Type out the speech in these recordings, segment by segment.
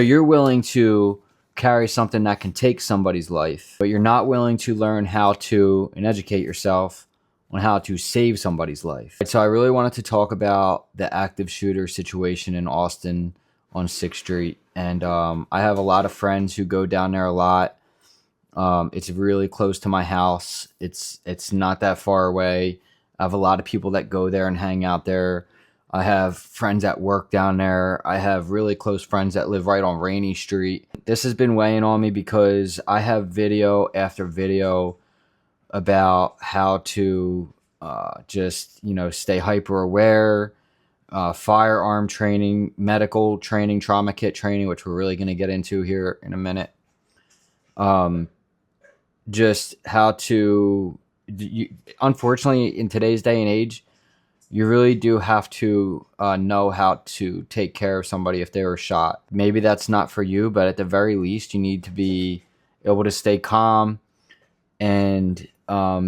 You're willing to carry something that can take somebody's life, but you're not willing to learn how to and educate yourself on how to save somebody's life. So I really wanted to talk about the active shooter situation in Austin on 6th Street. And I have a lot of friends who go down there a lot. It's really close to my house. It's not that far away. I have a lot of people that go there and hang out there. I have friends at work down there. I have really close friends that live right on Rainy Street. This has been weighing on me because I have video after video about how to just, stay hyper aware, firearm training, medical training, trauma kit training, which we're really going to get into here in a minute. Just how to, unfortunately, in today's day and age, you really do have to know how to take care of somebody if they were shot. Maybe that's not for you, but at the very least, you need to be able to stay calm and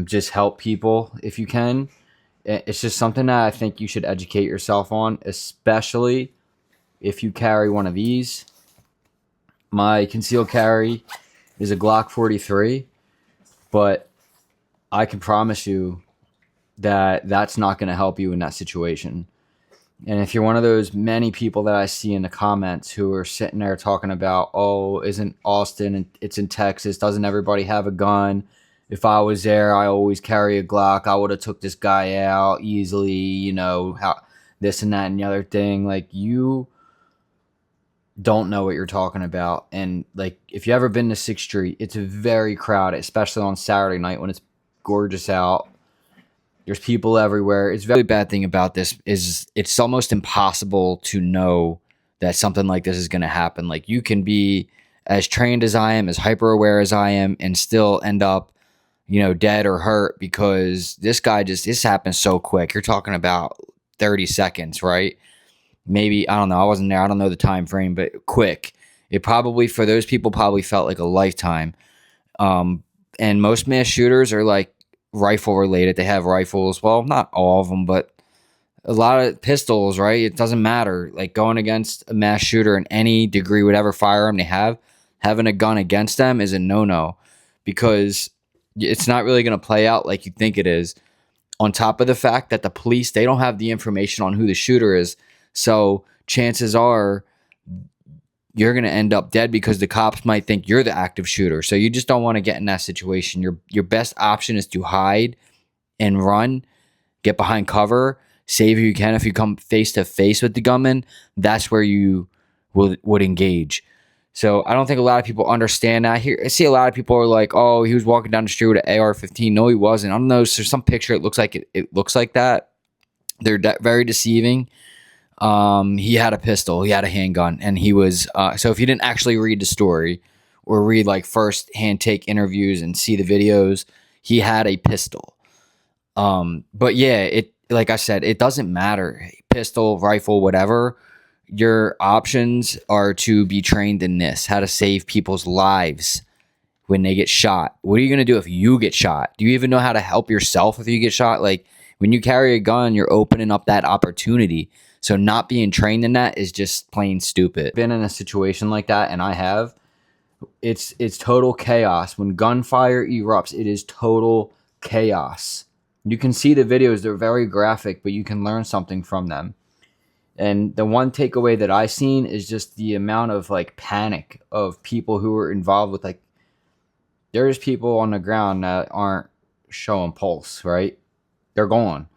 just help people if you can. It's just something that I think you should educate yourself on, especially if you carry one of these. My concealed carry is a Glock 43, but I can promise you that that's not going to help you in that situation. And if you're one of those many people that I see in the comments who are sitting there talking about, oh, isn't Austin, it's in Texas, doesn't everybody have a gun? If I was there, I always carry a Glock. I would have took this guy out easily, how this and that and the other thing. Like, you don't know what you're talking about. And like, if you ever been to 6th Street, it's very crowded, especially on Saturday night when it's gorgeous out. There's people everywhere. It's a very bad thing about this is it's almost impossible to know that something like this is going to happen. Like, you can be as trained as I am, as hyper aware as I am, and still end up, dead or hurt because this happens so quick. You're talking about 30 seconds, right? Maybe, I don't know. I wasn't there. I don't know the time frame, but quick. It probably, for those people, probably felt like a lifetime. And most mass shooters are like rifle related. They have rifles. Well, not all of them, but a lot of pistols, right? It doesn't matter. Like, going against a mass shooter in any degree, whatever firearm they have, having a gun against them is a no-no because it's not really going to play out like you think it is. On top of the fact that the police, they don't have the information on who the shooter is. So chances are you're going to end up dead because the cops might think you're the active shooter. So you just don't want to get in that situation. Your best option is to hide and run, get behind cover, save who you can. If you come face to face with the gunman, that's where you would engage. So I don't think a lot of people understand that. Here, I see a lot of people are like, "Oh, he was walking down the street with an AR-15." No, he wasn't. I don't know. There's some picture. It looks like it looks like that. They're very deceiving. He had a pistol. He had a handgun, and he was. So if you didn't actually read the story or read like first-hand take interviews and see the videos, he had a pistol. But yeah, like I said, it doesn't matter. Pistol, rifle, whatever. Your options are to be trained in this, how to save people's lives when they get shot. What are you going to do if you get shot? Do you even know how to help yourself if you get shot? Like, when you carry a gun, you're opening up that opportunity. So not being trained in that is just plain stupid. Been in a situation like that, and I have. It's total chaos. When gunfire erupts, it is total chaos. You can see the videos. They're very graphic, but you can learn something from them. And the one takeaway that I seen is just the amount of like panic of people who are involved with, like, there's people on the ground that aren't showing pulse, right? They're gone.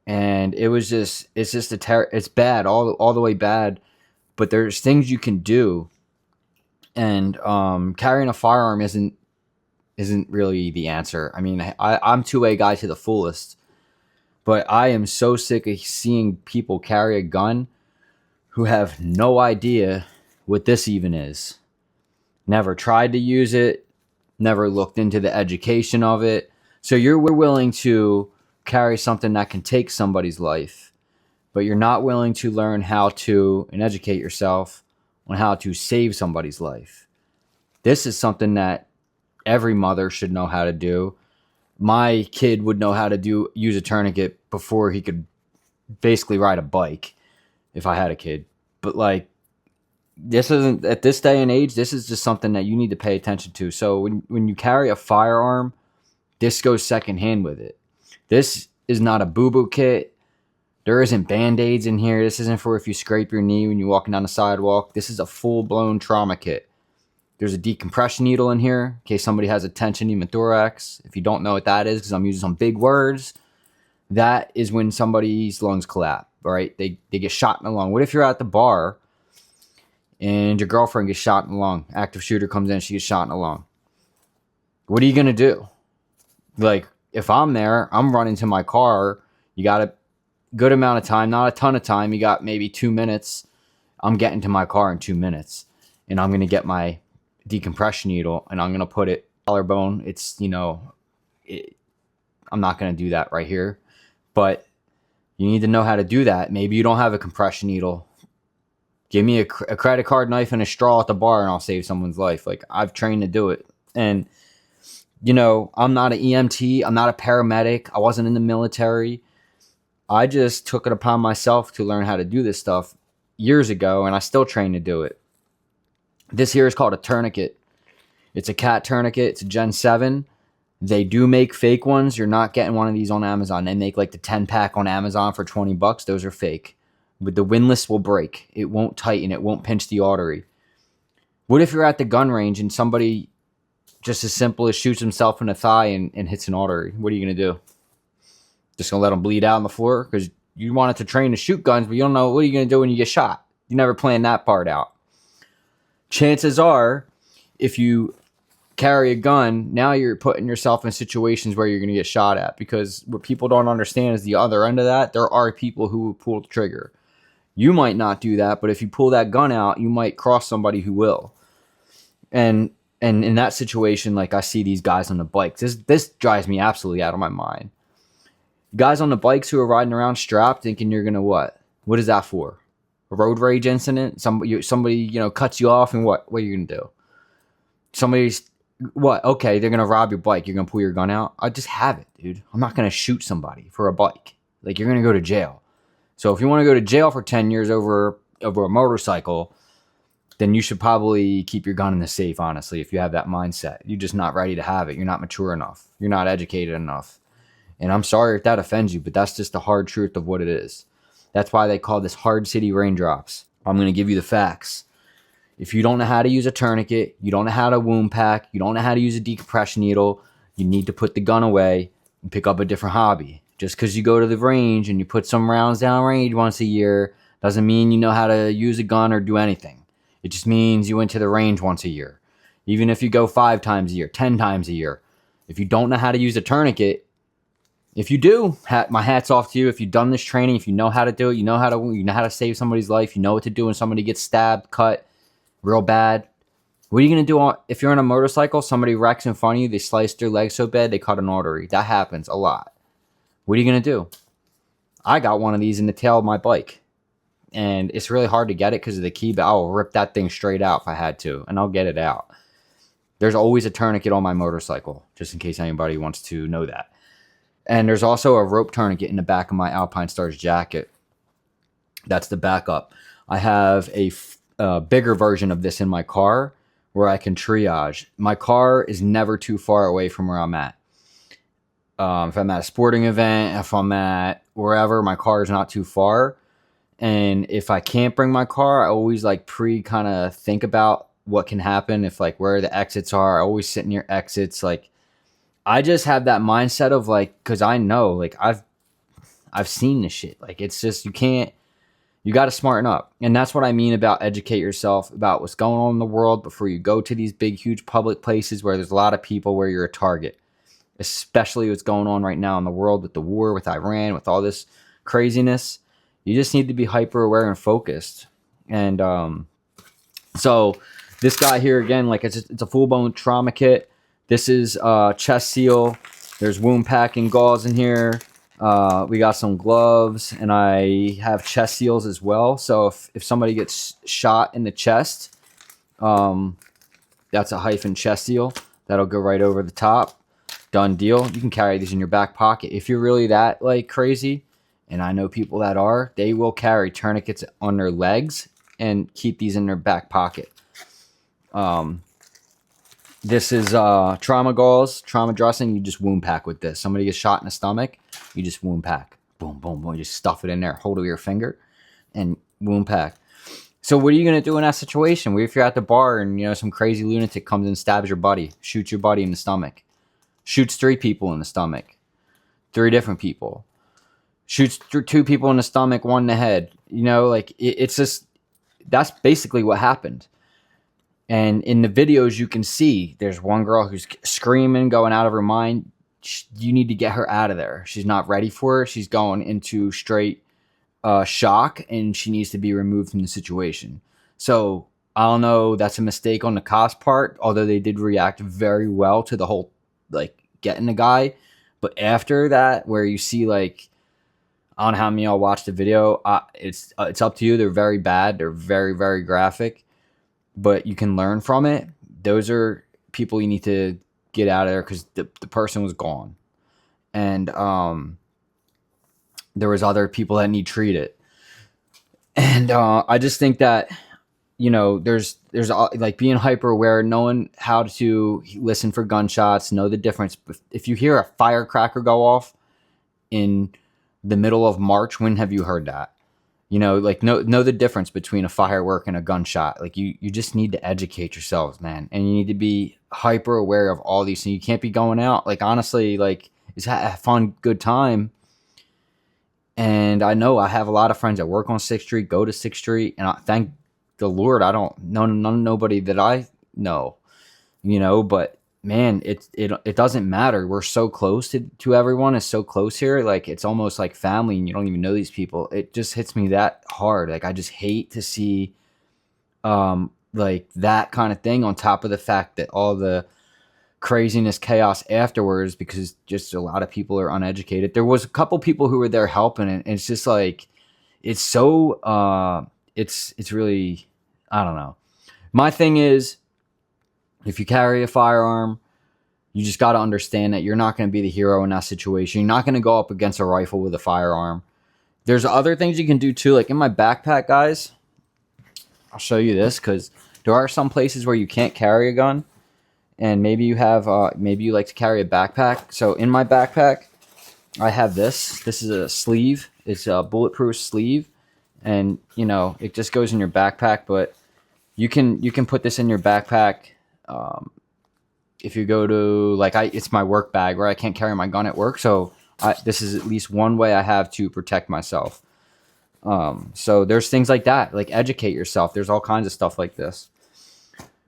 And it's just it's bad, all the way bad. But there's things you can do. And carrying a firearm isn't really the answer. I mean, I'm 2A guy to the fullest. But I am so sick of seeing people carry a gun who have no idea what this even is. Never tried to use it, never looked into the education of it. So you're willing to carry something that can take somebody's life, but you're not willing to learn how to and educate yourself on how to save somebody's life. This is something that every mother should know how to do. My kid would know how to use a tourniquet before he could basically ride a bike if I had a kid. But like, this isn't, at this day and age, this is just something that you need to pay attention to. So when you carry a firearm, this goes second hand with it. This is not a boo-boo kit. There isn't Band-Aids in here. This isn't for if you scrape your knee when you're walking down the sidewalk. This is a full-blown trauma kit. There's a decompression needle in here in case somebody has a tension pneumothorax. If you don't know what that is, because I'm using some big words, that is when somebody's lungs collapse, right? They get shot in the lung. What if you're at the bar and your girlfriend gets shot in the lung? Active shooter comes in, she gets shot in the lung. What are you going to do? Like, if I'm there, I'm running to my car. You got a good amount of time, not a ton of time. You got maybe 2 minutes. I'm getting to my car in 2 minutes. And I'm going to get my decompression needle and I'm going to put it collarbone. It's, you know, I'm not going to do that right here. But you need to know how to do that. Maybe you don't have a compression needle. Give me a credit card, knife, and a straw at the bar and I'll save someone's life. Like, I've trained to do it. And, you know, I'm not an EMT. I'm not a paramedic. I wasn't in the military. I just took it upon myself to learn how to do this stuff years ago, and I still train to do it. This here is called a tourniquet. It's a cat tourniquet. It's a Gen 7. They do make fake ones. You're not getting one of these on Amazon. They make like the 10-pack on Amazon for $20. Those are fake. But the windlass will break. It won't tighten. It won't pinch the artery. What if you're at the gun range and somebody just as simple as shoots himself in the thigh and hits an artery? What are you going to do? Just going to let them bleed out on the floor? Because you wanted to train to shoot guns, but you don't know what are you going to do when you get shot. You never planned that part out. Chances are, if you carry a gun, now you're putting yourself in situations where you're going to get shot at. Because what people don't understand is the other end of that, there are people who will pull the trigger. You might not do that, but if you pull that gun out, you might cross somebody who will. And in that situation, like I see these guys on the bikes. This drives me absolutely out of my mind. Guys on the bikes who are riding around strapped thinking you're going to what? What is that for? A road rage incident? Somebody you know, cuts you off and what? What are you going to do? Somebody's, what? Okay, they're going to rob your bike. You're going to pull your gun out? I just have it, dude. I'm not going to shoot somebody for a bike. Like, you're going to go to jail. So if you want to go to jail for 10 years over a motorcycle, then you should probably keep your gun in the safe, honestly, if you have that mindset. You're just not ready to have it. You're not mature enough. You're not educated enough. And I'm sorry if that offends you, but that's just the hard truth of what it is. That's why they call this hard city raindrops. I'm going to give you the facts. If you don't know how to use a tourniquet, you don't know how to wound pack, you don't know how to use a decompression needle, you need to put the gun away and pick up a different hobby. Just because you go to the range and you put some rounds down range once a year doesn't mean you know how to use a gun or do anything. It just means you went to the range once a year. Even if you go 5 times a year, 10 times a year. If you don't know how to use a tourniquet, if you do, my hat's off to you. If you've done this training, if you know how to do it, you know how to save somebody's life, you know what to do when somebody gets stabbed, cut real bad. What are you going to do if you're on a motorcycle, somebody wrecks in front of you, they slice their leg so bad they cut an artery? That happens a lot. What are you going to do? I got one of these in the tail of my bike. And it's really hard to get it because of the key, but I'll rip that thing straight out if I had to, and I'll get it out. There's always a tourniquet on my motorcycle, just in case anybody wants to know that. And there's also a rope tourniquet in the back of my Alpine Stars jacket. That's the backup. I have a bigger version of this in my car where I can triage. My car is never too far away from where I'm at. If I'm at a sporting event, if I'm at wherever, my car is not too far. And if I can't bring my car, I always like kind of think about what can happen if like where the exits are. I always sit near exits. Like, I just have that mindset of like, because I know, like I've seen this shit. Like, it's just, you got to smarten up. And that's what I mean about educate yourself about what's going on in the world before you go to these big, huge public places where there's a lot of people where you're a target, especially what's going on right now in the world with the war, with Iran, with all this craziness. You just need to be hyper aware and focused. And so this guy here, again, like it's a full-blown trauma kit. This is chest seal. There's wound packing gauze in here. We got some gloves, and I have chest seals as well. So if somebody gets shot in the chest, that's a hyphen chest seal. That'll go right over the top. Done deal. You can carry these in your back pocket. If you're really that like crazy, and I know people that are, they will carry tourniquets on their legs and keep these in their back pocket. This is trauma gauze, trauma dressing. You just wound pack with this. Somebody gets shot in the stomach, you just wound pack. Boom, boom, boom. You just stuff it in there, hold it with your finger, and wound pack. So what are you going to do in that situation? What if you're at the bar and, you know, some crazy lunatic comes and stabs your buddy, shoots your buddy in the stomach, shoots 3 people in the stomach, 3 different people, shoots 2 people in the stomach, 1 in the head. You know, like it's just, that's basically what happened. And in the videos you can see there's one girl who's screaming, going out of her mind. You need to get her out of there. She's not ready for it. She's going into straight shock, and she needs to be removed from the situation. So I don't know, that's a mistake on the cops part, although they did react very well to the whole like getting the guy. But after that, where you see like, I don't know how many of y'all watched the video, it's up to you. They're very bad, they're very, very graphic, but you can learn from it. Those are people you need to get out of there, because the person was gone. And there was other people that need treated. And I just think that, you know, there's like being hyper aware, knowing how to listen for gunshots, know the difference. If you hear a firecracker go off in the middle of March, when have you heard that? You know, like know the difference between a firework and a gunshot. Like you just need to educate yourselves, man. And you need to be hyper aware of all these things. You can't be going out. Like, honestly, like, it's a fun, good time. And I know I have a lot of friends that work on 6th Street, go to 6th Street, and I thank the Lord I don't know nobody that I know, you know, but man, it doesn't matter. We're so close to everyone. It's so close here. Like, it's almost like family, and you don't even know these people. It just hits me that hard. Like, I just hate to see like that kind of thing, on top of the fact that all the craziness, chaos afterwards, because just a lot of people are uneducated. There was a couple people who were there helping, and it's just like, it's so it's really, I don't know. My thing is, if you carry a firearm, you just got to understand that you're not going to be the hero in that situation. You're not going to go up against a rifle with a firearm. There's other things you can do too. Like in my backpack, guys, I'll show you this, because there are some places where you can't carry a gun. And maybe you have, maybe you like to carry a backpack. So in my backpack, I have this. This is a sleeve. It's a bulletproof sleeve, and you know, it just goes in your backpack. But you can put this in your backpack. If you go to, like, it's my work bag where I can't carry my gun at work. So this is at least one way I have to protect myself. So there's things like that. Like, educate yourself. There's all kinds of stuff like this.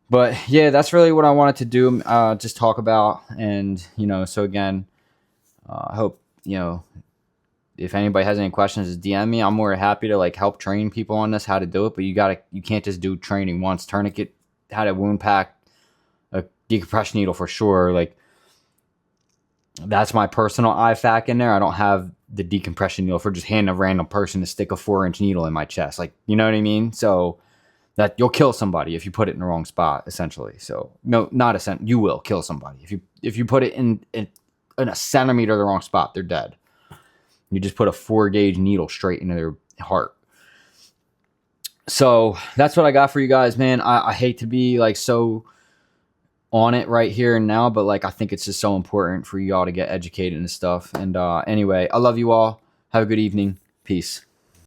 But yeah, that's really what I wanted to do, just talk about. And, you know, so again, I hope, you know, if anybody has any questions, just DM me. I'm more happy to like help train people on this, how to do it. But you can't just do training once. Tourniquet, how to wound pack, a decompression needle for sure. Like, that's my personal IFAK in there. I don't have the decompression needle for just handing a random person to stick a 4-inch needle in my chest. Like, you know what I mean? So that you'll kill somebody if you put it in the wrong spot, essentially. So no, not essentially, you will kill somebody if you put it in a centimeter of the wrong spot. They're dead. You just put a 4-gauge needle straight into their heart. So that's what I got for you guys, man. I hate to be like so on it right here and now, but like, I think it's just so important for y'all to get educated and stuff. And anyway, I love you all. Have a good evening. Peace.